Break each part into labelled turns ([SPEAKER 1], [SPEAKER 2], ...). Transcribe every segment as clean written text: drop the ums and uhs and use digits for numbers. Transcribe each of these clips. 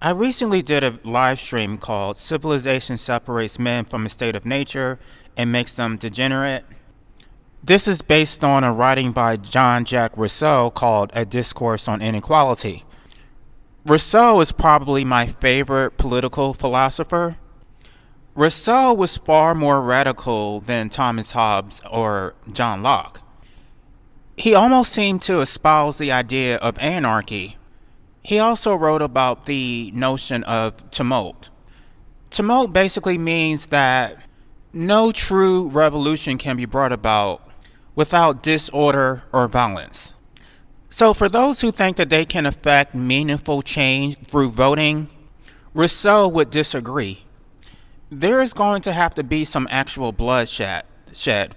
[SPEAKER 1] I recently did a live stream called Civilization Separates Men from a State of Nature and Makes Them Degenerate. This is based on a writing by Jean-Jacques Rousseau called A Discourse on Inequality. Rousseau is probably my favorite political philosopher. Rousseau was far more radical than Thomas Hobbes or John Locke. He almost seemed to espouse the idea of anarchy. He also wrote about the notion of tumult. Tumult basically means that no true revolution can be brought about without disorder or violence. So for those who think that they can affect meaningful change through voting, Rousseau would disagree. There is going to have to be some actual bloodshed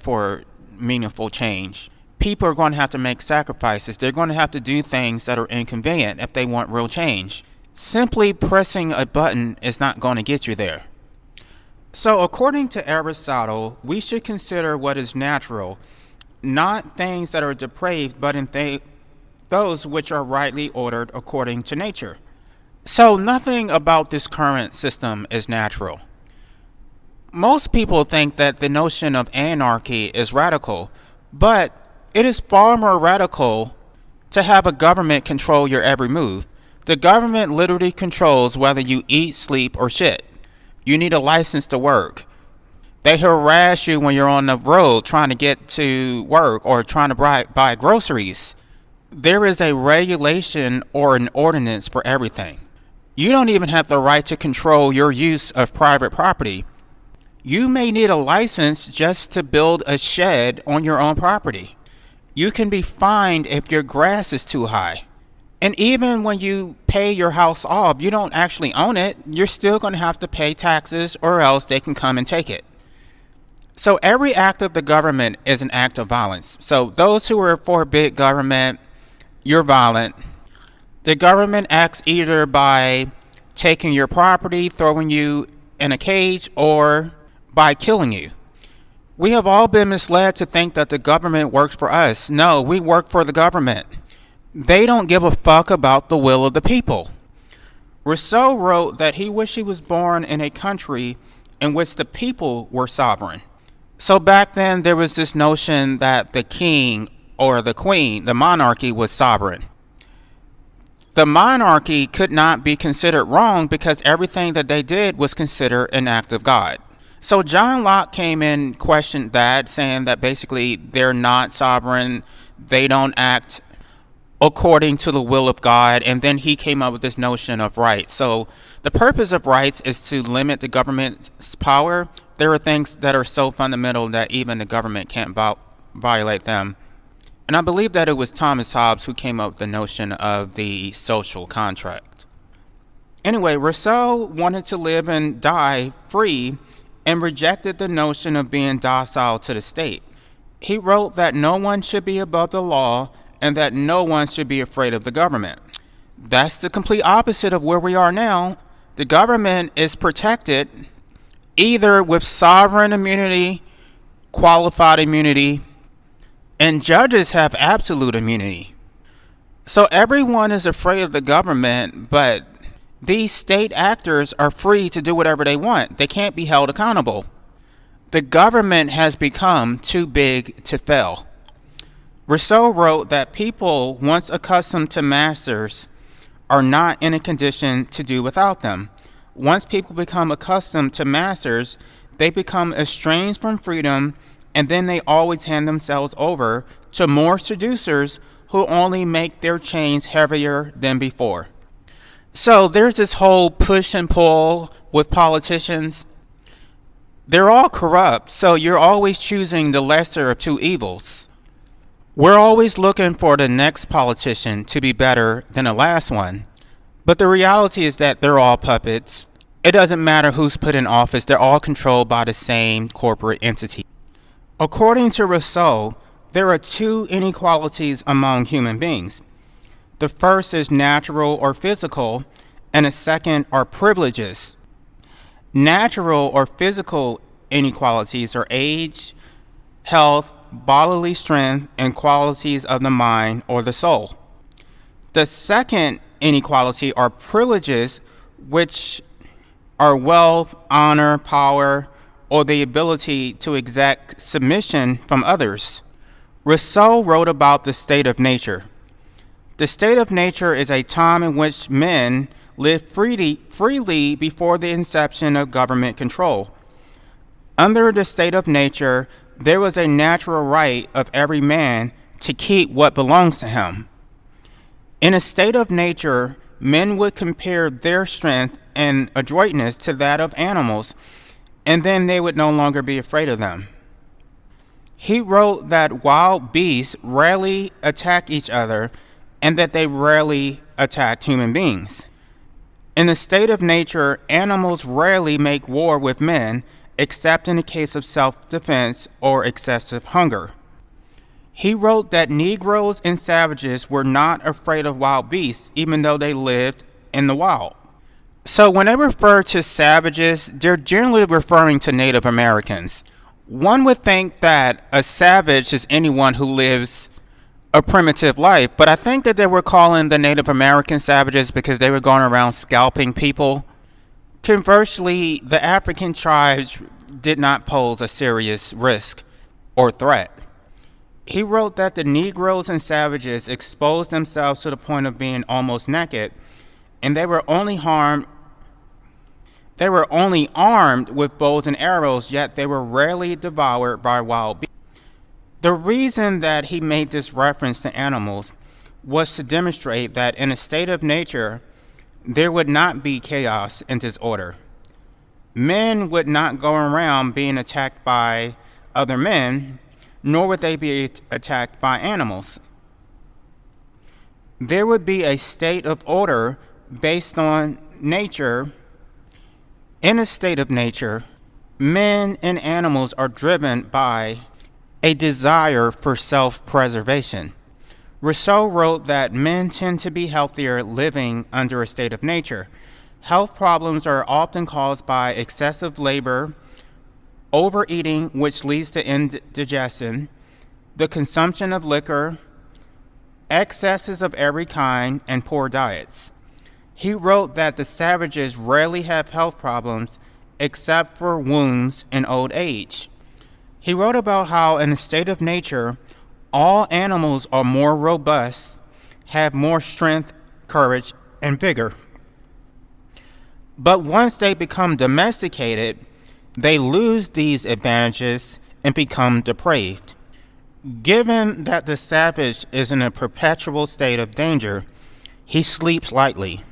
[SPEAKER 1] for meaningful change. People are going to have to make sacrifices. They're going to have to do things that are inconvenient if they want real change. Simply pressing a button is not going to get you there. So according to Aristotle, we should consider what is natural, not things that are depraved, but in those which are rightly ordered according to nature. So nothing about this current system is natural. Most people think that the notion of anarchy is radical, but it is far more radical to have a government control your every move. The government literally controls whether you eat, sleep, or shit. You need a license to work. They harass you when you're on the road trying to get to work or trying to buy groceries. There is a regulation or an ordinance for everything. You don't even have the right to control your use of private property. You may need a license just to build a shed on your own property. You can be fined if your grass is too high. And even when you pay your house off, you don't actually own it. You're still going to have to pay taxes or else they can come and take it. So every act of the government is an act of violence. So those who are for big government, you're violent. The government acts either by taking your property, throwing you in a cage, or by killing you. We have all been misled to think that the government works for us. No, we work for the government. They don't give a fuck about the will of the people. Rousseau wrote that he wished he was born in a country in which the people were sovereign. So back then there was this notion that the king or the queen, the monarchy, was sovereign. The monarchy could not be considered wrong because everything that they did was considered an act of God. So John Locke came in, questioned that, saying that basically they're not sovereign, they don't act according to the will of God, and then he came up with this notion of rights. So the purpose of rights is to limit the government's power. There are things that are so fundamental that even the government can't violate them. And I believe that it was Thomas Hobbes who came up with the notion of the social contract. Anyway, Rousseau wanted to live and die free and rejected the notion of being docile to the state. He wrote that no one should be above the law and that no one should be afraid of the government. That's the complete opposite of where we are now. The government is protected either with sovereign immunity, qualified immunity, and judges have absolute immunity. So everyone is afraid of the government, but these state actors are free to do whatever they want. They can't be held accountable. The government has become too big to fail. Rousseau wrote that people, once accustomed to masters, are not in a condition to do without them. Once people become accustomed to masters, they become estranged from freedom, and then they always hand themselves over to more seducers who only make their chains heavier than before. So there's this whole push and pull with politicians. They're all corrupt, so you're always choosing the lesser of two evils. We're always looking for the next politician to be better than the last one. But the reality is that they're all puppets. It doesn't matter who's put in office, they're all controlled by the same corporate entity. According to Rousseau, there are two inequalities among human beings. The first is natural or physical, and the second are privileges. Natural or physical inequalities are age, health, bodily strength, and qualities of the mind or the soul. The second inequality are privileges, which are wealth, honor, power, or the ability to exact submission from others. Rousseau wrote about the state of nature. The state of nature is a time in which men lived freely before the inception of government control. Under the state of nature, there was a natural right of every man to keep what belongs to him. In a state of nature, men would compare their strength and adroitness to that of animals, and then they would no longer be afraid of them. He wrote that wild beasts rarely attack each other and that they rarely attack human beings. In the state of nature, animals rarely make war with men except in the case of self-defense or excessive hunger. He wrote that Negroes and savages were not afraid of wild beasts even though they lived in the wild. So when they refer to savages, they're generally referring to Native Americans. One would think that a savage is anyone who lives a primitive life, but I think that they were calling the Native American savages because they were going around scalping people. Conversely, the African tribes did not pose a serious risk or threat. He wrote that the Negroes and savages exposed themselves to the point of being almost naked, and they were only armed with bows and arrows, yet they were rarely devoured by wild beasts. The reason that he made this reference to animals was to demonstrate that in a state of nature, there would not be chaos and disorder. Men would not go around being attacked by other men, nor would they be attacked by animals. There would be a state of order based on nature. In a state of nature, men and animals are driven by a desire for self-preservation. Rousseau wrote that men tend to be healthier living under a state of nature. Health problems are often caused by excessive labor, overeating, which leads to indigestion, the consumption of liquor, excesses of every kind, and poor diets. He wrote that the savages rarely have health problems except for wounds and old age. He wrote about how in a state of nature, all animals are more robust, have more strength, courage, and vigor. But once they become domesticated, they lose these advantages and become depraved. Given that the savage is in a perpetual state of danger, he sleeps lightly.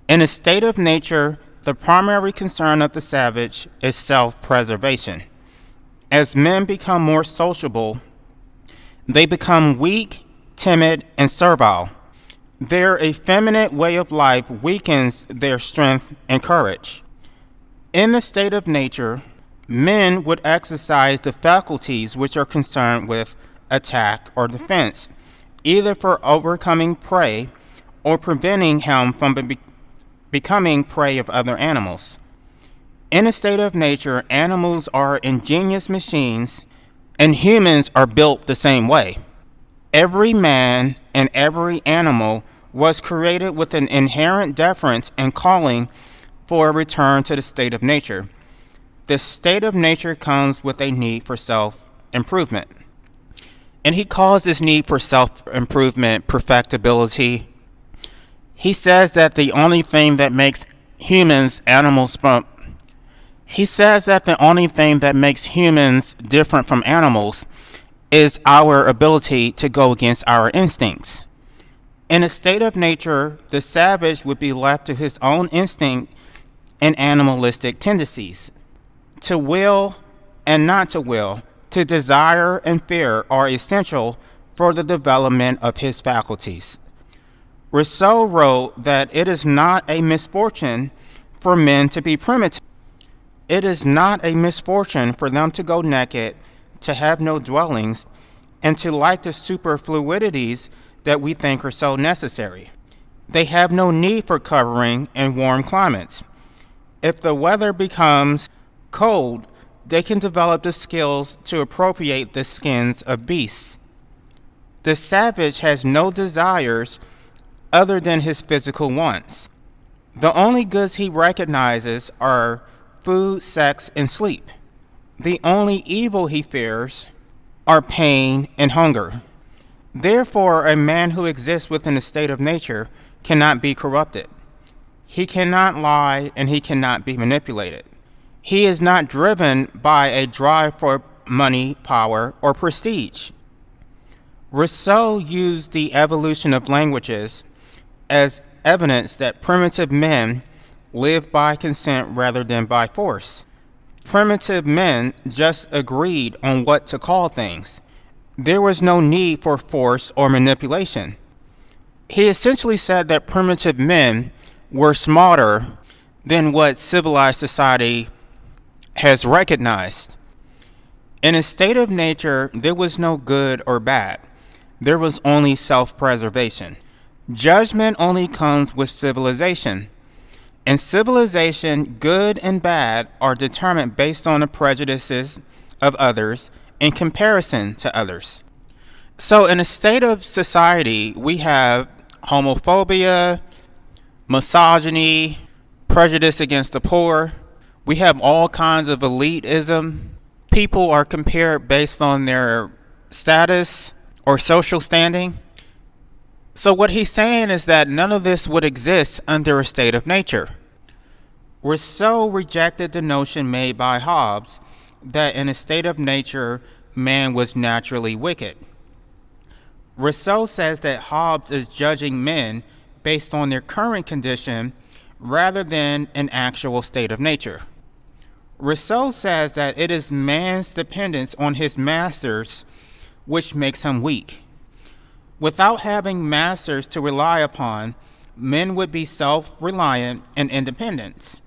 [SPEAKER 1] In a state of nature, the primary concern of the savage is self-preservation. As men become more sociable, they become weak, timid, and servile. Their effeminate way of life weakens their strength and courage. In the state of nature, men would exercise the faculties which are concerned with attack or defense, either for overcoming prey or preventing him from becoming prey of other animals. In a state of nature, animals are ingenious machines, and humans are built the same way. Every man and every animal was created with an inherent deference and calling for a return to the state of nature. The state of nature comes with a need for self-improvement. And he calls this need for self-improvement perfectibility. He says that the only thing that makes humans different from animals is our ability to go against our instincts. In a state of nature, the savage would be left to his own instinct and animalistic tendencies. To will and not to will, to desire and fear are essential for the development of his faculties. Rousseau wrote that it is not a misfortune for men to be primitive. It is not a misfortune for them to go naked, to have no dwellings, and to like the superfluities that we think are so necessary. They have no need for covering in warm climates. If the weather becomes cold, they can develop the skills to appropriate the skins of beasts. The savage has no desires other than his physical wants. The only goods he recognizes are food, sex, and sleep. The only evil he fears are pain and hunger. Therefore, a man who exists within the state of nature cannot be corrupted. He cannot lie and he cannot be manipulated. He is not driven by a drive for money, power, or prestige. Rousseau used the evolution of languages as evidence that primitive men lived by consent rather than by force. Primitive men just agreed on what to call things. There was no need for force or manipulation. He essentially said that primitive men were smarter than what civilized society has recognized. In a state of nature, there was no good or bad. There was only self-preservation. Judgment only comes with civilization. In civilization, good and bad are determined based on the prejudices of others in comparison to others. So in a state of society, we have homophobia, misogyny, prejudice against the poor. We have all kinds of elitism. People are compared based on their status or social standing. So what he's saying is that none of this would exist under a state of nature. Rousseau rejected the notion made by Hobbes that in a state of nature, man was naturally wicked. Rousseau says that Hobbes is judging men based on their current condition rather than an actual state of nature. Rousseau says that it is man's dependence on his masters which makes him weak. Without having masters to rely upon, men would be self-reliant and independent.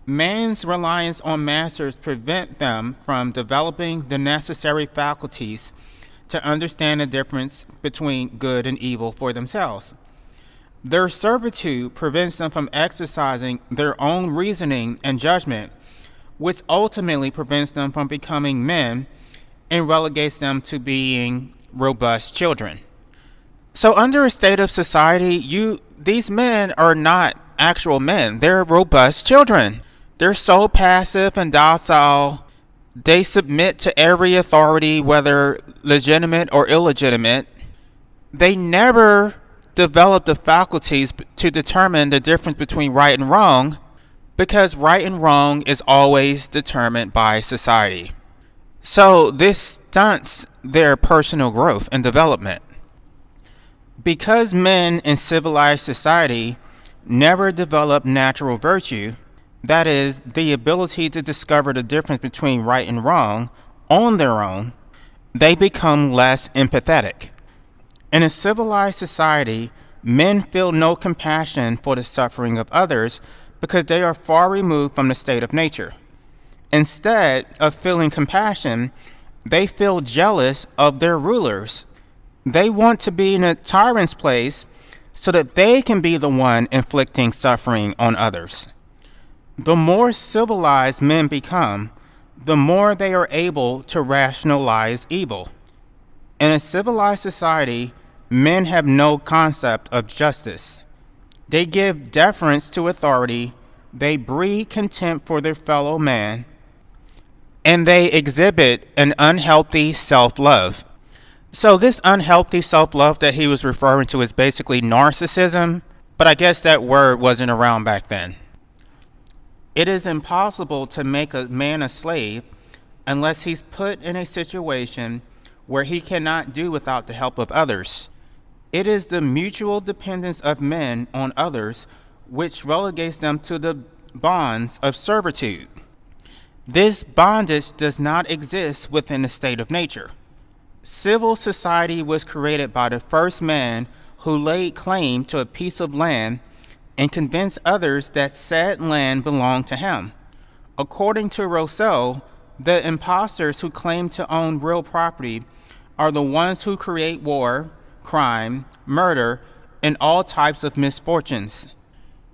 [SPEAKER 1] Man's reliance on masters prevent them from developing the necessary faculties to understand the difference between good and evil for themselves. Their servitude prevents them from exercising their own reasoning and judgment, which ultimately prevents them from becoming men and relegates them to being robust children. So under a state of society, these men are not actual men. They're robust children. They're so passive and docile. They submit to every authority, whether legitimate or illegitimate. They never develop the faculties to determine the difference between right and wrong, because right and wrong is always determined by society. So this stunts their personal growth and development. Because men in civilized society never develop natural virtue, that is, the ability to discover the difference between right and wrong on their own, they become less empathetic. In a civilized society, men feel no compassion for the suffering of others because they are far removed from the state of nature. Instead of feeling compassion, they feel jealous of their rulers. They want to be in a tyrant's place so that they can be the one inflicting suffering on others. The more civilized men become, the more they are able to rationalize evil. In a civilized society, men have no concept of justice. They give deference to authority, they breed contempt for their fellow man, and they exhibit an unhealthy self-love. So this unhealthy self-love that he was referring to is basically narcissism, but I guess that word wasn't around back then. It is impossible to make a man a slave unless he's put in a situation where he cannot do without the help of others. It is the mutual dependence of men on others which relegates them to the bonds of servitude. This bondage does not exist within the state of nature. Civil society was created by the first man who laid claim to a piece of land and convinced others that said land belonged to him. According to Rousseau, the impostors who claim to own real property are the ones who create war, crime, murder, and all types of misfortunes.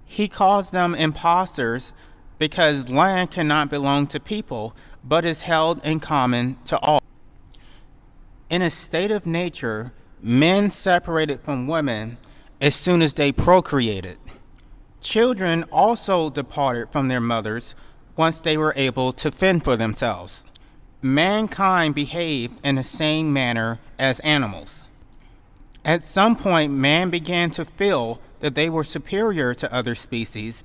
[SPEAKER 1] He calls them impostors because land cannot belong to people, but is held in common to all. In a state of nature, men separated from women as soon as they procreated. Children also departed from their mothers once they were able to fend for themselves. Mankind behaved in the same manner as animals. At some point, man began to feel that they were superior to other species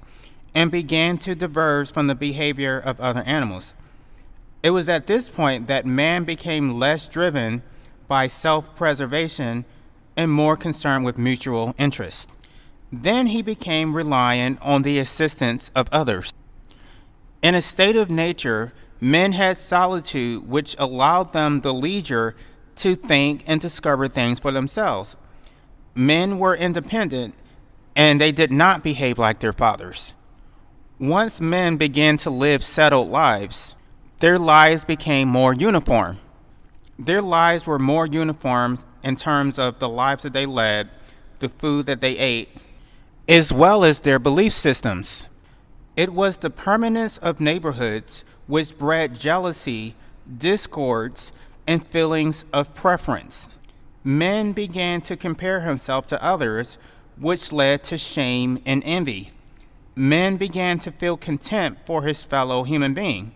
[SPEAKER 1] and began to diverge from the behavior of other animals. It was at this point that man became less driven by self-preservation and more concerned with mutual interest. Then he became reliant on the assistance of others. In a state of nature, men had solitude, which allowed them the leisure to think and discover things for themselves. Men were independent, and they did not behave like their fathers. Once men began to live settled lives, their lives became more uniform. Their lives were more uniform in terms of the lives that they led, the food that they ate, as well as their belief systems. It was the permanence of neighborhoods which bred jealousy, discords, and feelings of preference. Men began to compare himself to others, which led to shame and envy. Men began to feel contempt for his fellow human being.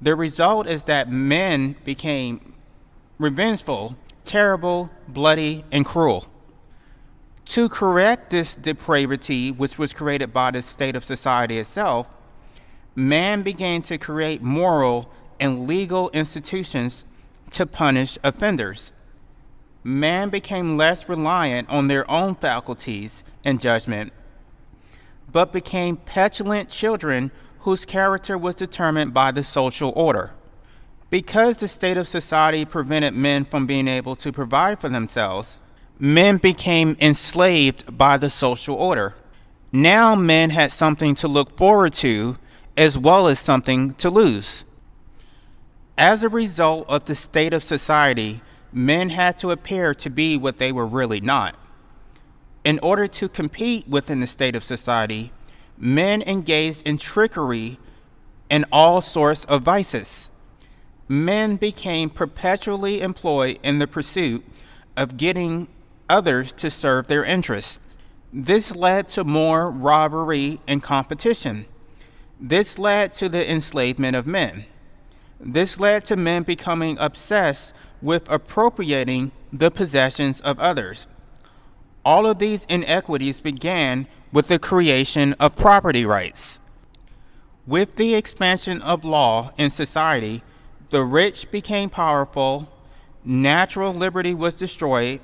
[SPEAKER 1] The result is that men became revengeful, terrible, bloody, and cruel. To correct this depravity, which was created by the state of society itself, man began to create moral and legal institutions to punish offenders. Man became less reliant on their own faculties and judgment, but became petulant children whose character was determined by the social order. Because the state of society prevented men from being able to provide for themselves, men became enslaved by the social order. Now men had something to look forward to as well as something to lose. As a result of the state of society, men had to appear to be what they were really not. In order to compete within the state of society, men engaged in trickery and all sorts of vices. Men became perpetually employed in the pursuit of getting others to serve their interests. This led to more robbery and competition. This led to the enslavement of men. This led to men becoming obsessed with appropriating the possessions of others. All of these inequities began with the creation of property rights. With the expansion of law in society, the rich became powerful, natural liberty was destroyed,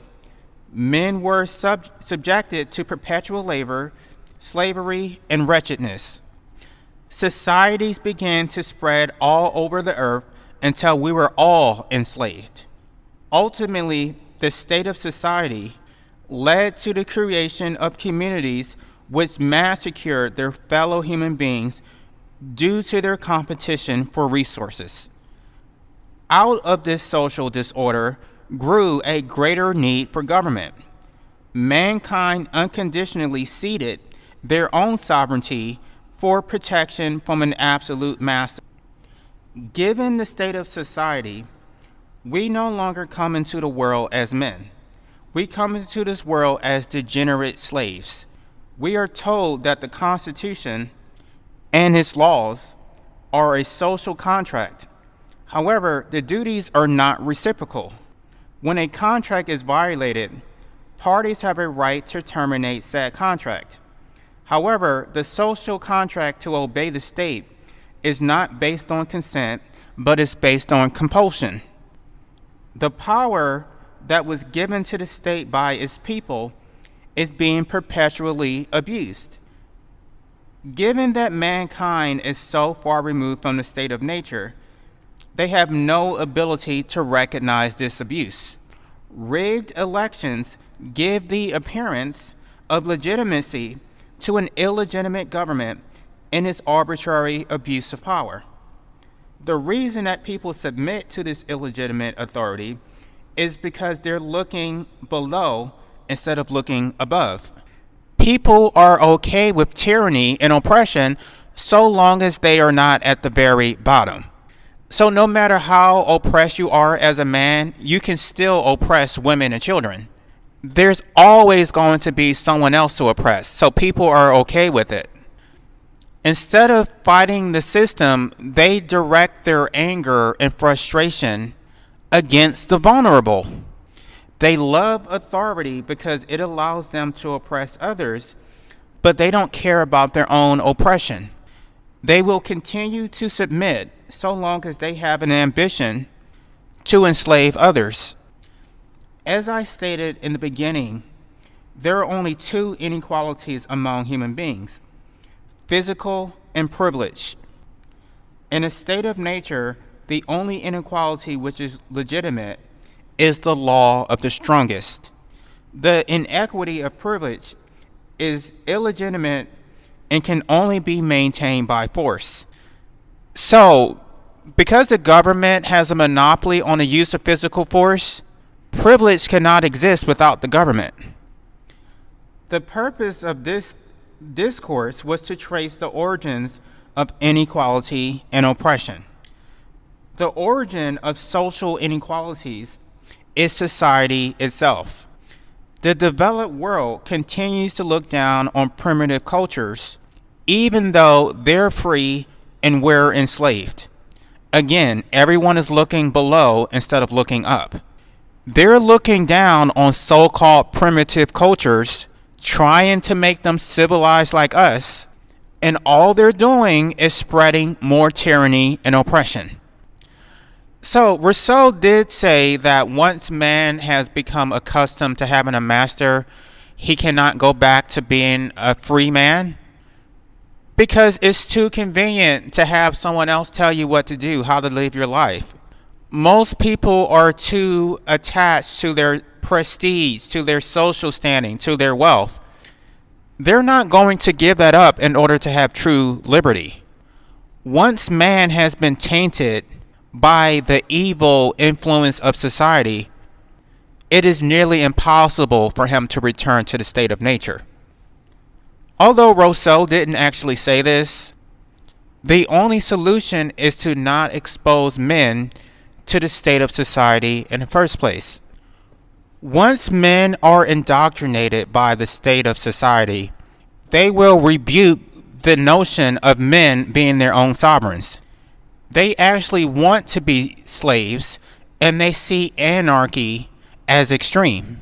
[SPEAKER 1] men were subjected to perpetual labor, slavery, and wretchedness. Societies began to spread all over the earth until we were all enslaved. Ultimately, the state of society led to the creation of communities which massacred their fellow human beings due to their competition for resources. Out of this social disorder grew a greater need for government. Mankind unconditionally ceded their own sovereignty for protection from an absolute master. Given the state of society, we no longer come into the world as men. We come into this world as degenerate slaves. We are told that the Constitution and its laws are a social contract. However, the duties are not reciprocal. When a contract is violated, parties have a right to terminate said contract. However, the social contract to obey the state is not based on consent, but is based on compulsion. The power that was given to the state by its people is being perpetually abused. Given that mankind is so far removed from the state of nature, they have no ability to recognize this abuse. Rigged elections give the appearance of legitimacy to an illegitimate government in its arbitrary abuse of power. The reason that people submit to this illegitimate authority is because they're looking below instead of looking above. People are okay with tyranny and oppression so long as they are not at the very bottom. So no matter how oppressed you are as a man, you can still oppress women and children. there's always going to be someone else to oppress, so people are okay with it. Instead of fighting the system, they direct their anger and frustration against the vulnerable. They love authority because it allows them to oppress others, but they don't care about their own oppression. They will continue to submit so long as they have an ambition to enslave others. As I stated in the beginning, there are only two inequalities among human beings: physical and privilege. In a state of nature, the only inequality which is legitimate is the law of the strongest. The inequity of privilege is illegitimate and can only be maintained by force. So, because the government has a monopoly on the use of physical force, privilege cannot exist without the government. The purpose of this discourse was to trace the origins of inequality and oppression. The origin of social inequalities is society itself. The developed world continues to look down on primitive cultures, even though they're free and we're enslaved. Again, everyone is looking below instead of looking up. They're looking down on so-called primitive cultures, trying to make them civilized like us, and all they're doing is spreading more tyranny and oppression. So Rousseau did say that once man has become accustomed to having a master, he cannot go back to being a free man, because it's too convenient to have someone else tell you what to do, how to live your life. Most people are too attached to their prestige, to their social standing, to their wealth. They're not going to give that up in order to have true liberty. Once man has been tainted by the evil influence of society, it is nearly impossible for him to return to the state of nature. Although Rousseau didn't actually say this, the only solution is to not expose men to the state of society in the first place. Once men are indoctrinated by the state of society, they will rebuke the notion of men being their own sovereigns. They actually want to be slaves, and they see anarchy as extreme.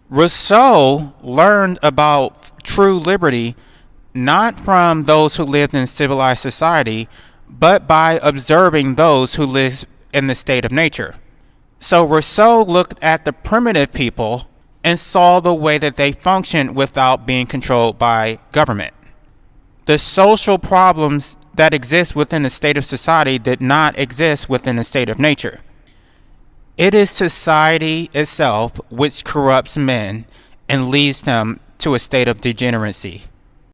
[SPEAKER 1] Rousseau learned about true liberty not from those who lived in civilized society, but by observing those who live in the state of nature. So Rousseau looked at the primitive people and saw the way that they functioned without being controlled by government. The social problems that exist within the state of society did not exist within the state of nature. It is society itself which corrupts men and leads them to a state of degeneracy.